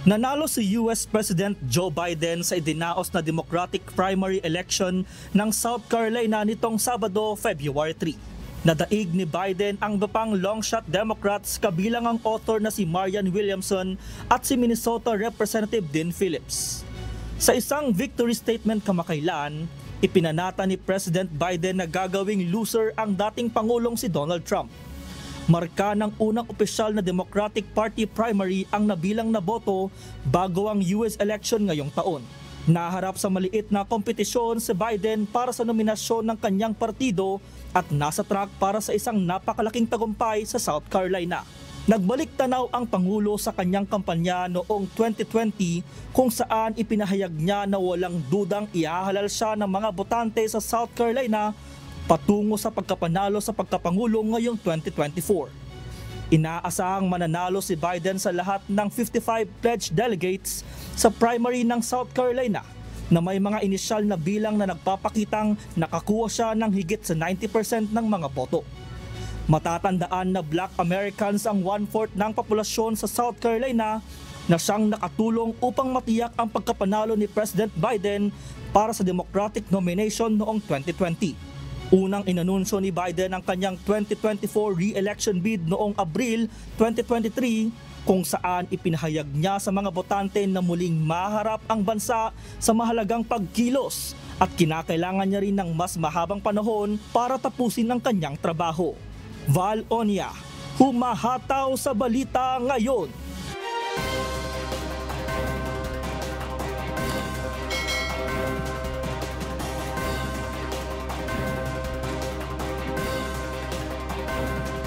Nanalo si US President Joe Biden sa idinaos na Democratic primary election ng South Carolina nitong Sabado, February 3. Nadaig ni Biden ang bapang longshot Democrats kabilang ang author na si Marianne Williamson at si Minnesota Representative Dean Phillips. Sa isang victory statement kamakailan, ipinanata ni President Biden na gagawing loser ang dating Pangulong si Donald Trump. Marka ng unang opisyal na Democratic Party primary ang nabilang na boto bago ang US election ngayong taon. Naharap sa maliit na kompetisyon si Biden para sa nominasyon ng kanyang partido at nasa track para sa isang napakalaking tagumpay sa South Carolina. Nagbalik tanaw ang Pangulo sa kanyang kampanya noong 2020 kung saan ipinahayag niya na walang dudang ihahalal siya ng mga botante sa South Carolina patungo sa pagkapanalo sa pagkapangulo ngayong 2024. Inaasahang mananalo si Biden sa lahat ng 55 pledged delegates sa primary ng South Carolina na may mga inisyal na bilang na nagpapakitang nakakuha siya ng higit sa 90% ng mga boto. Matatandaan na Black Americans ang 1/4 ng populasyon sa South Carolina na siyang nakatulong upang matiyak ang pagkapanalo ni President Biden para sa Democratic nomination noong 2020. Unang inanunsyo ni Biden ang kanyang 2024 re-election bid noong Abril 2023 kung saan ipinahayag niya sa mga botante na muling maharap ang bansa sa mahalagang pagkilos at kinakailangan niya rin ng mas mahabang panahon para tapusin ang kanyang trabaho. Val Onia, humahataw sa balita ngayon.